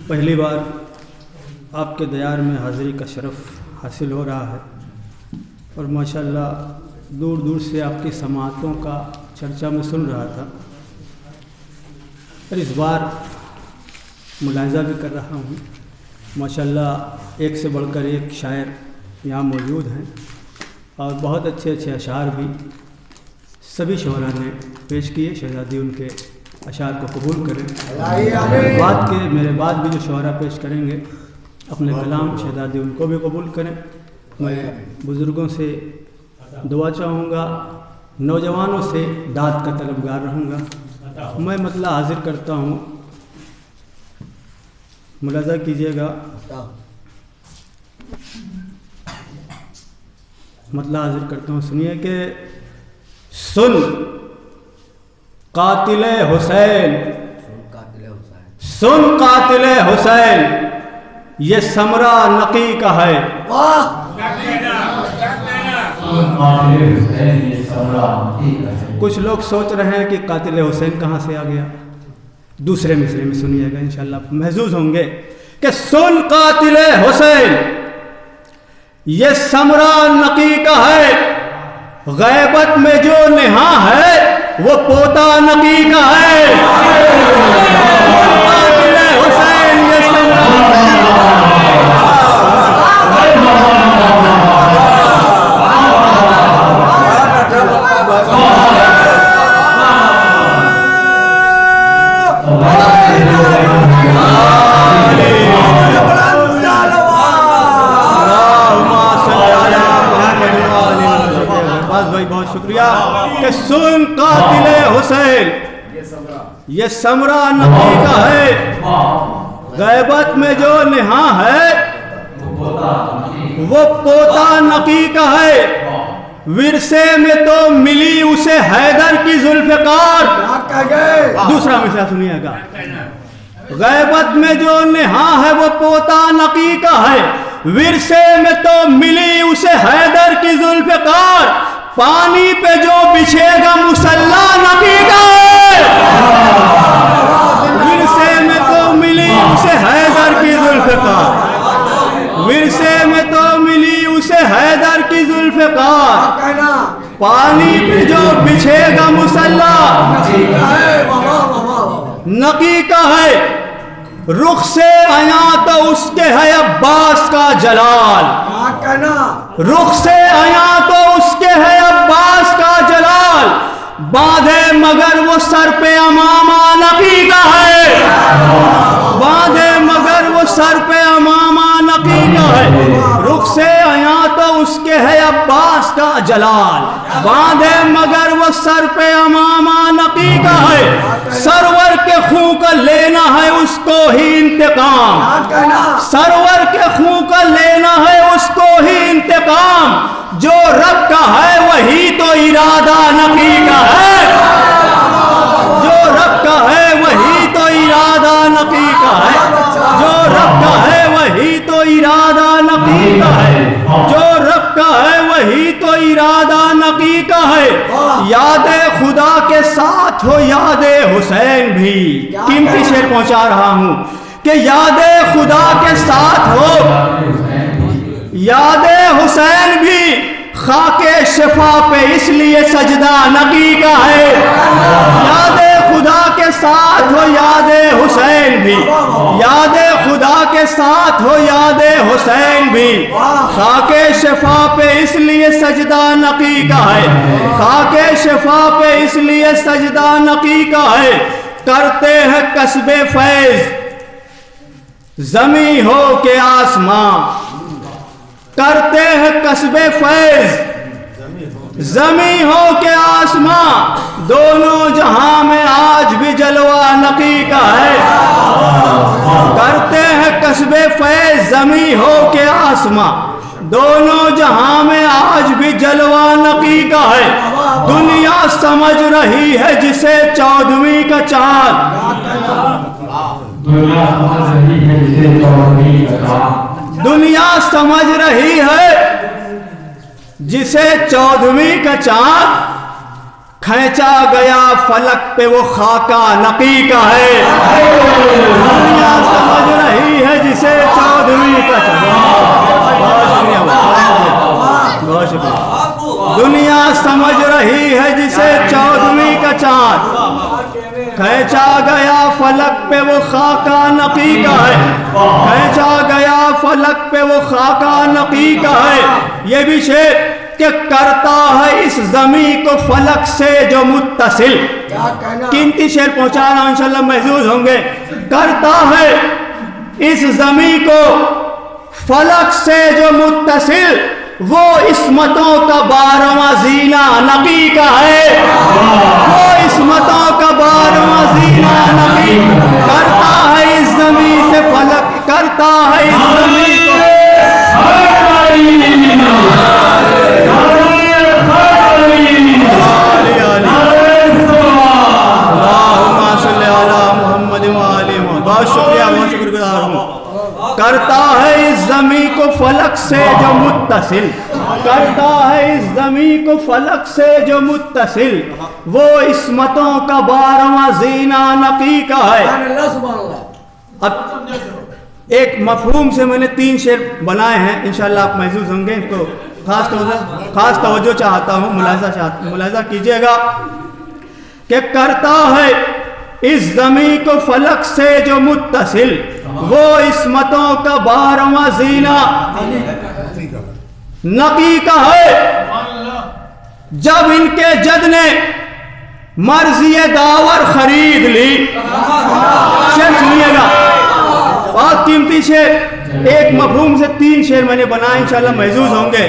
پہلی بار آپ کے دیار میں حاضری کا شرف حاصل ہو رہا ہے اور ماشاءاللہ دور دور سے آپ کی سماعتوں کا چرچا میں سن رہا تھا، اور اس بار ملاحظہ بھی کر رہا ہوں ماشاءاللہ ایک سے بڑھ کر ایک شاعر یہاں موجود ہیں اور بہت اچھے اچھے اشعار بھی سبھی شعراء نے پیش کیے۔ شہزادی ان کے اشعار کو قبول کریں۔ میرے بعد بھی جو شعراء پیش کریں گے اپنے کلام شہزادی ان کو بھی قبول کریں۔ میں بزرگوں سے دعا چاہوں گا، نوجوانوں سے داد کا طلبگار رہوں گا۔ میں مطلع حاضر کرتا ہوں، ملاحظہ کیجیے گا، مطلع حاضر کرتا ہوں، سنیے کہ سن قاتل حسین، سن قاتل حسین، یہ سمرہ نقی کا ہے۔ کچھ لوگ سوچ رہے ہیں کہ قاتل حسین کہاں سے آ گیا، دوسرے مصرے میں سنیے گا انشاءاللہ محظوظ ہوں گے کہ سن قاتل حسین یہ سمرہ نقی کا ہے، غیبت میں جو نہاں ہے وہ پوتا نقی کا ہے۔ قاتل حسین یہ سمرہ کہ سن قاتل حسین یہ سمرہ نقی کا ہے، غیبت میں جو نہاں ہے وہ پوتا نقی کا ہے، ورثے میں تو ملی اسے حیدر کی ذوالفقار۔ دوسرا مثال سنیے گا، غیبت میں جو نہاں ہے وہ پوتا نقی کا ہے، ورثے میں تو ملی اسے حیدر کی ذوالفقار، پانی پہ جو بچھے گا مصلی نقی کا ہے، ورثے میں تو ملی اسے حیدر کی ذوالفقار، ورثے میں تو ملی اسے حیدر کی ذوالفقار، پانی پہ جو بچھے گا مصلی نقی کا ہے، رخ سے عیاں تو اس کے ہے عباس کا جلال، رخ سے عیاں تو اس کے ہے عباس کا جلال، باندھے مگر وہ سر پہ امامہ نقی کا ہے، باندھے مگر وہ سر پہ امامہ نقی کا ہے، رخ سے عیاں تو اس کے ہے عباس کا جلال، باندھے مگر وہ سر پہ امامہ نقی کا ہے، سرور کے خون کا لینا ہے اس کو ہی انتقام، سرور کے خون کا لینا ہے اس کو ہی انتقام، جو رب کا ہے وہی تو ارادہ نقی کا ہے، جو رب کا ہے وہی تو ارادہ نقی کا ہے، جو رب کا ہے وہی تو ارادہ نقی کا ہے، جو رب کا ہے وہی تو ارادہ نقی کا ہے، یاد خدا کے ساتھ ہو یاد حسین بھی، قیمتی شعر پہنچا رہا ہوں کہ یاد خدا کے ساتھ ہو یاد حسین بھی، خاک شفا پہ اس لیے سجدہ نقی کا ہے، یاد خدا کے ساتھ ہو یاد حسین بھی، یاد خدا کے ساتھ ہو یاد حسین بھی، خاک شفا پہ اس لیے سجدہ نقی کا ہے، خاک شفا پہ اس لیے سجدہ نقی کا ہے، کرتے ہیں کسب فیض زمیں ہو کے آسمان، کرتے ہیں کسب فیض زمیں ہو کے آسمان، دونوں جہاں میں آج بھی جلوہ نقی کا ہے، کرتے ہیں کسب فیض زمیں ہو کے آسمان، دونوں جہاں میں آج بھی جلوہ نقی کا ہے، دنیا سمجھ رہی ہے جسے 14ویں کا چاند، دنیا سمجھ رہی ہے جسے 14ویں کا چاند، کھینچا گیا فلک پہ وہ خاکہ نقی کا ہے، دنیا سمجھ رہی ہے جسے چودھویں کا بہت شکریہ، دنیا سمجھ رہی ہے جسے چودھویں کا چاند، کھینچا گیا فلک پہ وہ خاکہ نقی کا ہے، کھینچا گیا فلک پہ وہ خاکہ نقی کا ہے۔ یہ بھی شعر کہ کرتا ہے اس زمین کو فلک سے جو متصل، قیمتی شعر پہنچا رہا ہوں انشاءاللہ محظوظ ہوں گے۔ کرتا ہے اس زمین کو فلک سے جو متصل، وہ عصمتوں کا بارہواں زینہ نقی کا ہے، وہ عصمتوں کا بارہواں زینہ نقی، کرتا ہے اس زمین سے فلک، کرتا ہے اس زمین کو بہت شکریہ، بہت شکر گزار ہوں۔ کرتا ہے اس زمین کو فلک سے جو متصل، کرتا ہے اس زمین کو فلک سے جو متصل، وہ عصمتوں کا بارہواں زینہ نقی کا ہے۔ اب ایک مفہوم سے میں نے 3 شعر بنائے ہیں، انشاءاللہ آپ محظوظ ہوں گے، ان کو خاص توجہ چاہتا ہوں، ملاحظہ کیجئے گا کہ کرتا ہے اس زمین کو فلک سے جو متصل، وہ عصمتوں کا بارہواں زینہ نقی کا ہے۔ جب ان کے جد نے مرضی داور خرید لی، شعر سنیے گا، بہت قیمتی شعر، ایک مفہوم سے 3 شعر میں نے بنائے، انشاءاللہ محظوظ ہوں گے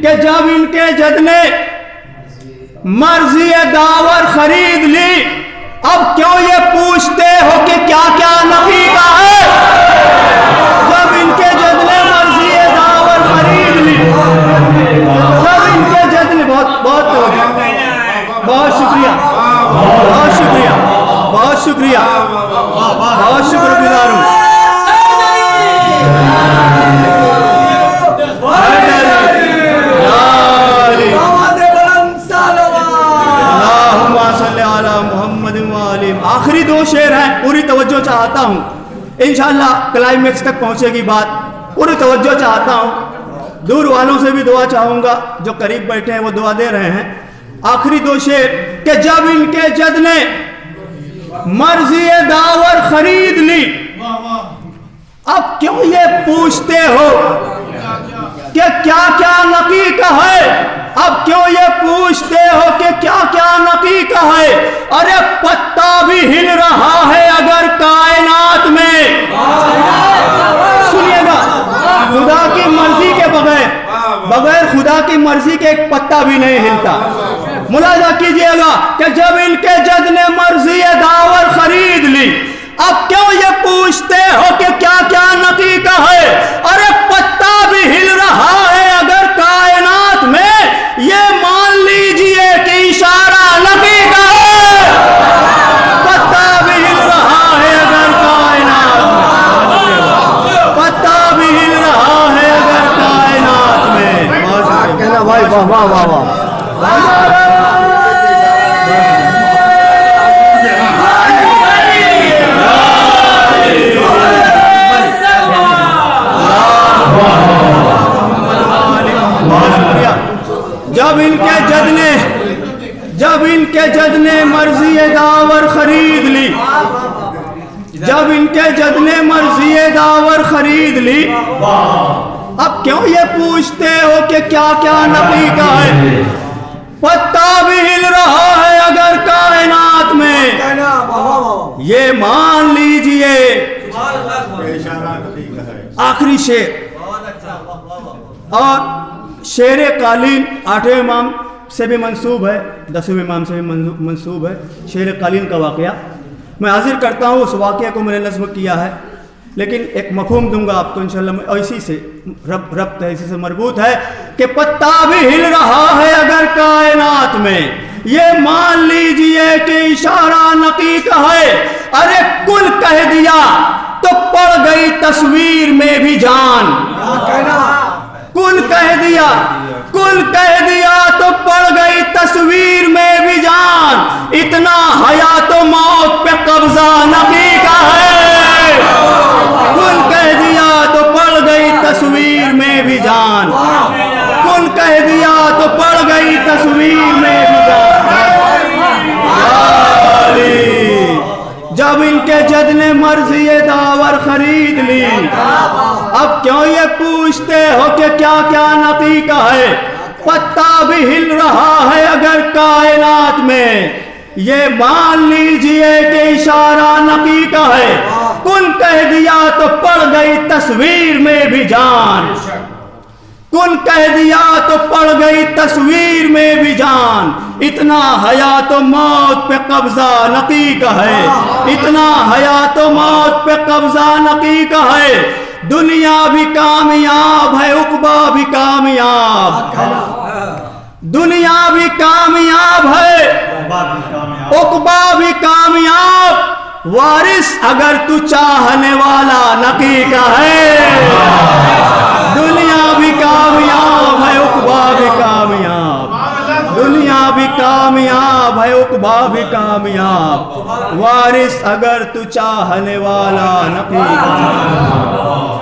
کہ جب ان کے جد نے مرضی داور خرید لی، اب کیوں یہ پوچھتے ہو کہ کیا کیا نقی کا ہے؟ جب ان کے جد نے مرضی داور خرید لی، جب ان کے جد نے بہت شکریہ، بہت شکریہ، بہت شکریہ، بہت شکر گزار ہوں۔ آخری 2 شعر ہیں، پوری توجہ چاہتا ہوں، انشاءاللہ کلائمیکس تک پہنچے گی بات، پوری توجہ چاہتا ہوں، دور والوں سے بھی دعا چاہوں گا، جو قریب بیٹھے ہیں وہ دعا دے رہے ہیں۔ آخری 2 شعر کہ جب ان کے جد نے مرضی داور خرید لی، اب کیوں یہ پوچھتے ہو کہ کیا کیا نقی کا ہے؟ اب کیوں یہ پوچھتے ہو کہ کیا کیا نقی کا ہے؟ ارے پتا بھی ہل رہا ہے اگر کائنات میں، سنیے گا، خدا کی مرضی کے بغیر خدا کی مرضی کے ایک پتا بھی نہیں ہلتا۔ ملاحظہ کیجئے گا کہ جب ان کے جد نے مرضی داور خرید لی، اب کیوں یہ پوچھتے ہو کہ کیا کیا نقی کا ہے؟ ارے پتا بھی ہل رہا ہے اگر کائنات میں، یہ مان لیجئے کہ اشارہ نقی کا ہے۔ پتا بھی ہل رہا ہے اگر کائنات میں، پتا بھی ہل رہا ہے اگر کائنات میں۔ کہنا بھائی واہ واہ واہ واہ۔ جب ان کے جد نے مرضی داور خرید لی، جب ان کے جد نے مرضی داور خرید لی، اب کیوں یہ پوچھتے ہو کہ کیا کیا نقی کا ہے؟ پتا بھی ہل رہا ہے اگر کائنات میں، یہ مان لیجئے۔ آخری شعر، اور شعر قالین 8ویں امام سے بھی منسوب ہے، 10ویں امام سے بھی منسوب ہے، شعر قالین کا واقعہ میں حاضر کرتا ہوں۔ اس واقعہ کو میں نے نظم کیا ہے، لیکن ایک مفہوم دوں گا آپ کو انشاءاللہ، اور اسی سے ربط ہے، اسی سے مربوط ہے کہ پتا بھی ہل رہا ہے اگر کائنات میں، یہ مان لیجئے کہ اشارہ نقی کا ہے۔ ارے کل کہہ دیا تو پڑ گئی تصویر میں بھی جان، کل کہہ دیا تو پڑ گئی تصویر میں بھی جان، اتنا حیات و موت پہ قبضہ نبی کا ہے۔ کل کہہ دیا تو پڑ گئی تصویر میں بھی جان، کل کہہ دیا تو پڑ گئی تصویر میں بھی جان۔ جب ان کے جد نے مرضی داور خرید لی، اب کیوں یہ پوچھتے ہو کہ کیا کیا نقی کا ہے؟ پتا بھی ہل رہا ہے اگر کائنات میں، یہ مان لیجئے کہ اشارہ نقی کا ہے۔ کن کہہ دیا تو پڑ گئی تصویر میں بھی جان، کن کہہ دیا تو پڑ گئی تصویر میں بھی جان، اتنا حیات و موت پہ قبضہ نقی کا ہے، اتنا حیات و موت پہ قبضہ نقی کا ہے۔ دنیا بھی کامیاب ہے، عقبہ بھی کامیاب، دنیا بھی کامیاب ہے، عقبہ بھی کامیاب، وارث اگر تو چاہنے والا نقی کا ہے۔ دنیا بھی کامیاب ہے، عقبہ بھی کامیاب، دنیا بھی کامیاب ہے، عقبہ بھی کامیاب، وارث اگر تو چاہنے والا نقی کا ہے۔